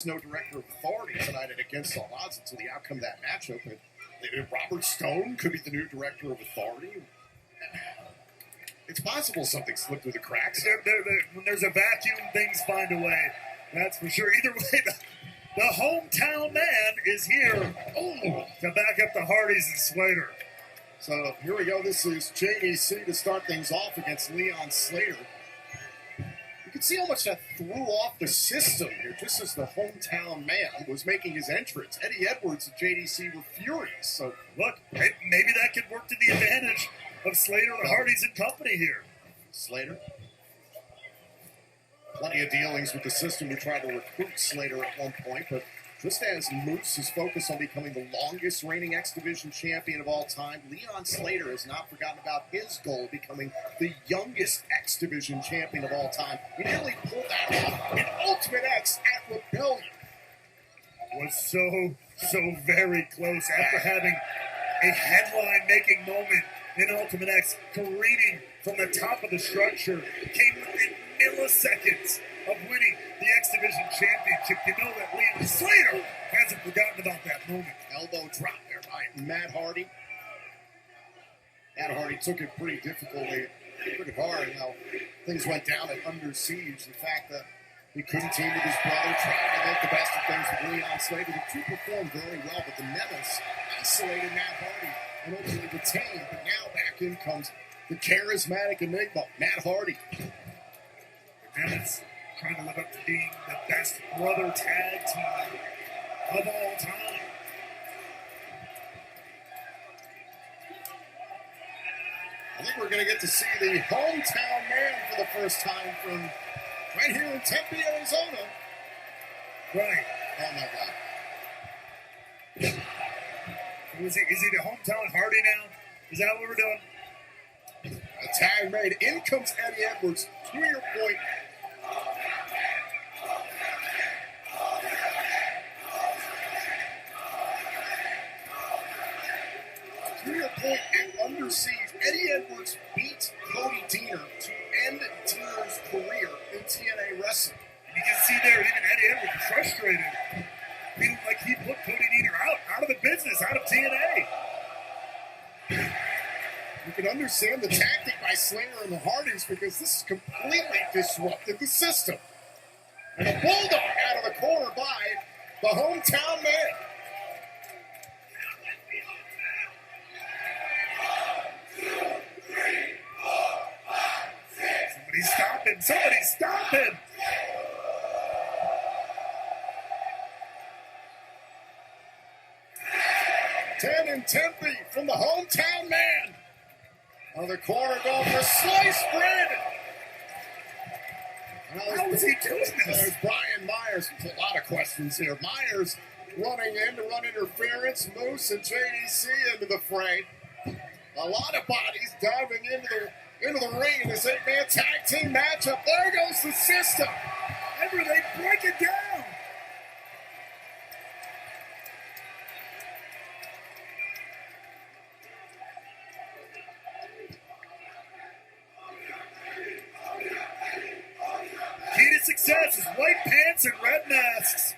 no director of authority tonight at Against All Odds until the outcome of that matchup. And Robert Stone could be the new director of authority. It's possible something slipped through the cracks. When there's a vacuum, things find a way. That's for sure. Either way, the hometown man is here to back up the Hardys and Slater. So here we go. This is JDC to start things off against Leon Slater. You can see how much that threw off the system here, just as the hometown man was making his entrance. Eddie Edwards and JDC were furious. So look, maybe that could work to the advantage of Slater, the Hardys, and company here. Slater. Plenty of dealings with the system to try to recruit Slater at one point, but just as Moose is focused on becoming the longest reigning X Division champion of all time, Leon Slater has not forgotten about his goal of becoming the youngest X Division champion of all time. He nearly pulled that off in Ultimate X at Rebellion. Was so very close after having a headline-making moment in Ultimate X, careening from the top of the structure, came within milliseconds of winning the X Division Championship. You know that Leon Slater hasn't forgotten about that moment. Elbow drop there by Matt Hardy. Matt Hardy took it pretty hard how things went down at Under Siege. The fact that he couldn't team with his brother, trying to make the best of things with Leon Slater. The two performed very well, but the Nemesis isolated Matt Hardy and ultimately retained. But now back in comes the charismatic enigma, Matt Hardy. The Nemesis trying to live up to being the best brother tag team of all time. I think we're going to get to see the hometown man for the first time from right here in Tempe, Arizona. Right. Oh, my God. Is he the hometown Hardy now? Is that what we're doing? A tag made. In comes Eddie Edwards. To your point. At Under Siege, Eddie Edwards beat Cody Deaner to end Deaner's career in TNA wrestling. And you can see there, even Eddie Edwards was frustrated. Feeling like he put Cody Deaner out of the business, out of TNA. You can understand the tactic by Slater and the Hardys because this has completely disrupted the system. And a bulldog out of the corner by the hometown man. Somebody stop him! 10 and Tempe from the hometown man. On the corner going for sliced bread. How is he doing this? There's Brian Myers. There's a lot of questions here. Myers running in to run interference. Moose and JDC into the fray. A lot of bodies diving into the ring in this 8-man tag team matchup. There goes the system. Ever they break it down. Key to success is white pants and red masks.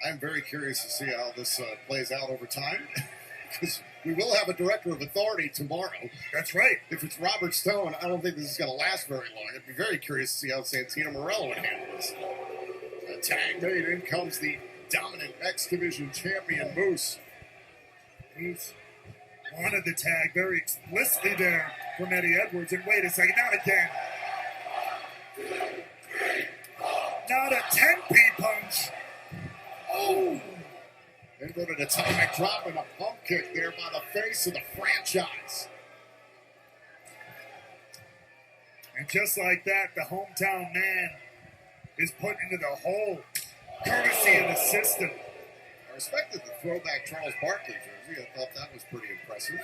I'm very curious to see how this plays out over time, because we will have a director of authority tomorrow. That's right. If it's Robert Stone, I don't think this is going to last very long. I'd be very curious to see how Santino Marella would handle this. A tag made. In comes the dominant X Division champion, Moose. Moose wanted the tag very explicitly there from Eddie Edwards. And wait a second, not again. Not a 10p punch. Oh! They go to the atomic drop and a pump kick there by the face of the franchise. And just like that, the hometown man is put into the hole, courtesy of the system. I respected the throwback Charles Barkley jersey. I thought that was pretty impressive.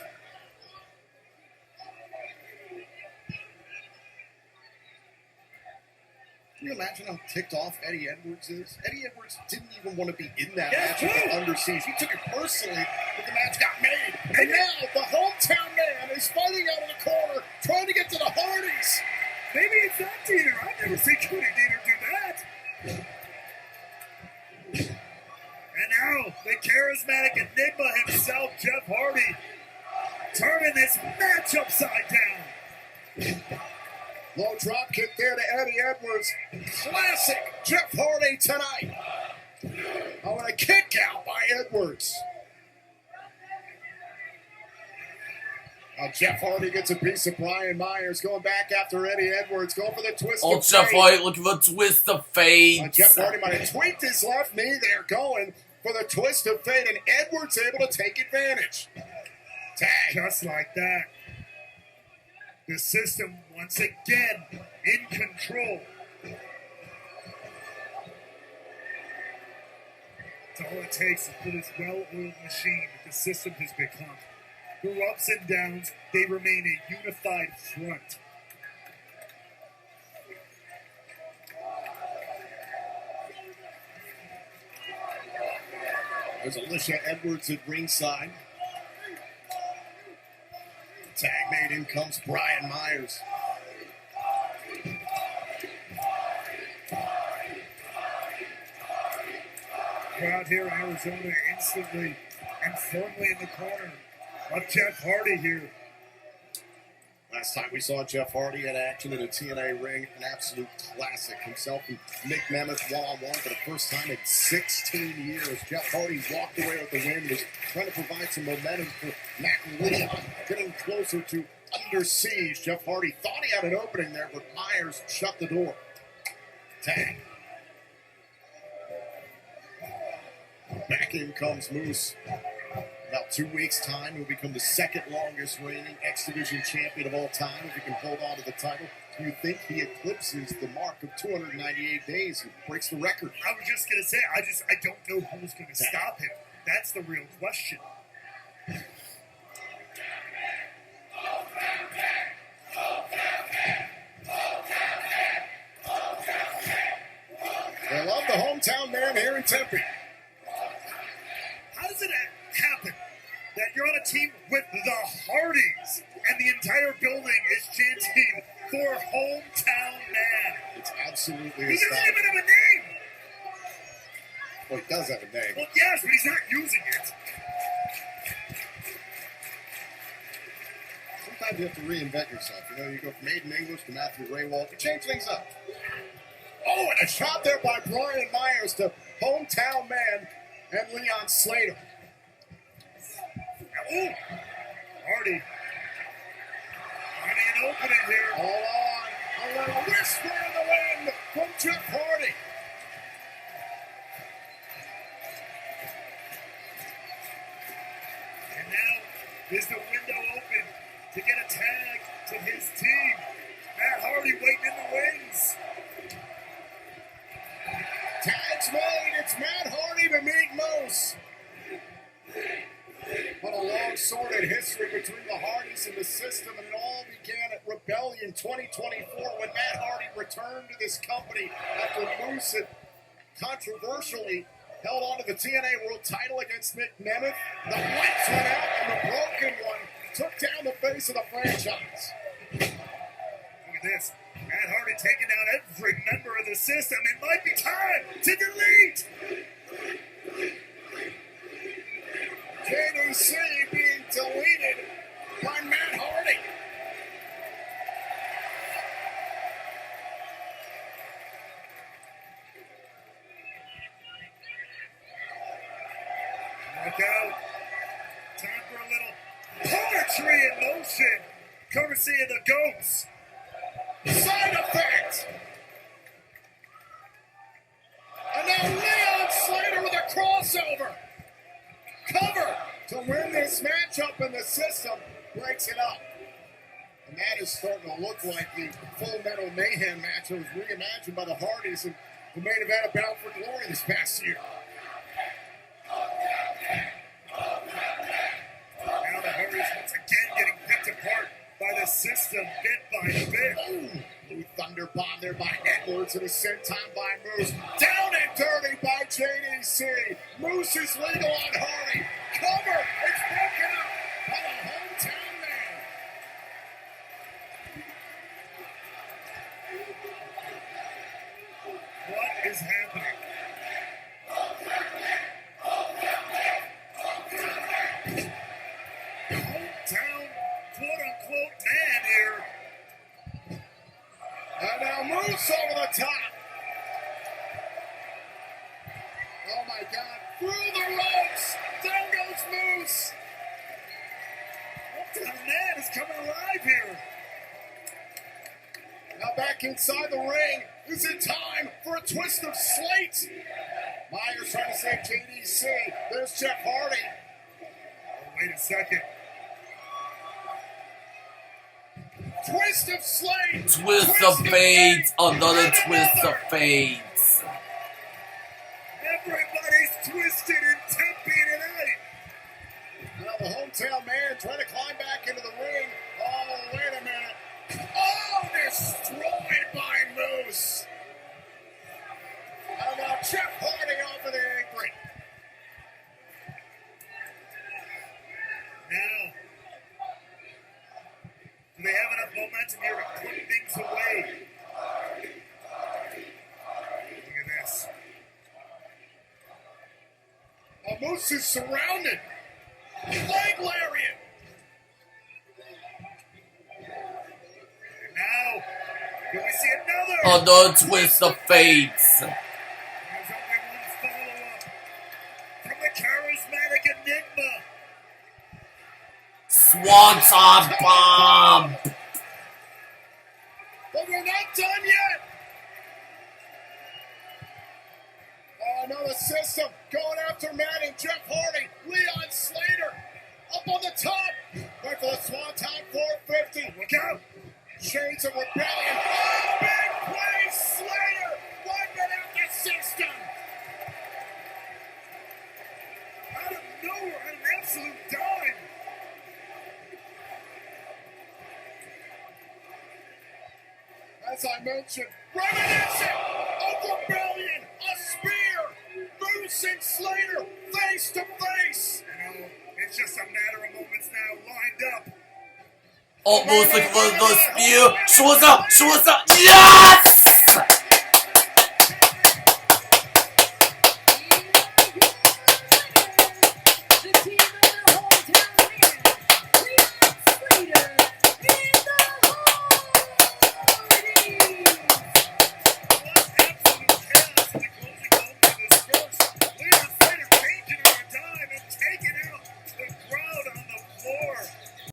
Can you imagine how ticked off Eddie Edwards is? Eddie Edwards didn't even want to be in that match with Under Siege. He took it personally that the match got made. And now the hometown man He's fighting out of the corner, trying to get to the Hardys. Maybe it's not Dieter. I've never seen Cody Dieter do that. And now, the charismatic enigma himself, Jeff Hardy, turning this match upside down. Low drop kick there to Eddie Edwards. Classic Jeff Hardy tonight. Oh, and a kick out by Edwards. Now Jeff Hardy gets a piece of Brian Myers, going back after Eddie Edwards, going for the twist Oh, of Jeff fate. Hardy looking for a twist of fate. Jeff Hardy might have tweaked his left knee there, going for the twist of fate, and Edwards able to take advantage. Tag. Just like that. The system, once again, in control. It's all it takes for this well-oiled machine that the system has become. Through ups and downs, they remain a unified front. There's Alicia Edwards at ringside. Tag made, in comes Brian Myers. Crowd here in Arizona instantly and firmly in the corner of Jeff Hardy here. Last time we saw Jeff Hardy in action in a TNA ring, an absolute classic. Himself and Nick Nemeth one-on-one for the first time in 16 years. Jeff Hardy walked away with the win, was trying to provide some momentum for Matt Leon, getting closer to Under Siege. Jeff Hardy thought he had an opening there, but Myers shut the door. Tag. Back in comes Moose. About 2 weeks' time, he'll become the second longest reigning X Division champion of all time if he can hold on to the title. Do you think he eclipses the mark of 298 days and breaks the record? I was just going to say, I don't know who's going to stop him. That's the real question. They love the hometown man here in Tempe. How does it happen that you're on a team with the Hardys and the entire building is chanting for hometown man? It's absolutely He doesn't astonishing. even have a name. Well, he does have a name. Well, yes, but he's not using it. Sometimes you have to reinvent yourself. You know, you go from Aiden English to Matthew Raywald. You change things up. Oh, and a shot there by Brian Myers to hometown man and Leon Slater. Ooh, Hardy. Finding an opening here. Hold on. A little whisper in the wind from Jeff Hardy. And now is the window open to get a tag to his team. Matt Hardy waiting in the wings. Tag's made. It's Matt Hardy to meet Moose. What a long sordid history between the Hardys and the system, and it all began at Rebellion 2024 when Matt Hardy returned to this company after Moose had controversially held on to the TNA World title against Nick Nemeth. The lights went out and the broken one took down the face of the franchise. Look at this. Matt Hardy taking down every member of the system. It might be time to delete. JDC being deleted by Matt Hardy. Look out. Time for a little poetry in motion. Courtesy of the Goats. Side effect. And now Leon Slater with a crossover. Cover to win this matchup, and the system breaks it up. And that is starting to look like the Full Metal Mayhem match that was reimagined by the Hardys in the main event of Bound for Glory this past year. Now the Hardys once again getting picked apart by the system bit by bit. Ooh, Blue Thunder bomb there by Edwards, and a sent time by Moose. Down and dirty by JDC. Moose is legal on Hardy. Cover. It's broken up by the hometown man. Moose over the top. Oh my God. Through the ropes. Down goes Moose. Hometown Man is coming alive here. Now back inside the ring. Is it time for a twist of slate? Myers trying to save KDC. There's Jeff Hardy. Oh, wait a second. Twist of slate. Twist of fate. Another twist of fate. Everybody's twisted in Tempe tonight. Now the hometown man trying to climb back into the ring. Oh, wait a minute. Oh, destroyed by Moose. How about Jeff Hardy off of the apron? Now, do they have enough momentum here to put things away? Look at this. Moose is surrounded. Leg lariat. And now, do we see another? Another twist of fate. There's only one follow-up from the charismatic Enigma. Swanton bomb. But we're not done yet. Oh, no, the system going after Matt and Jeff Hardy. Leon Slater up on the top. Right for the Swanton 450. Look out! Shades of rebellion. Oh, big play, Slater. Wiping out the system. Out of nowhere, an absolute dime. As I mentioned, reminiscent of rebellion. A spear. Moose and Slater face to face. You know, it's just a matter of moments now, lined up. Almost looking for the spear. Shows up. Yes!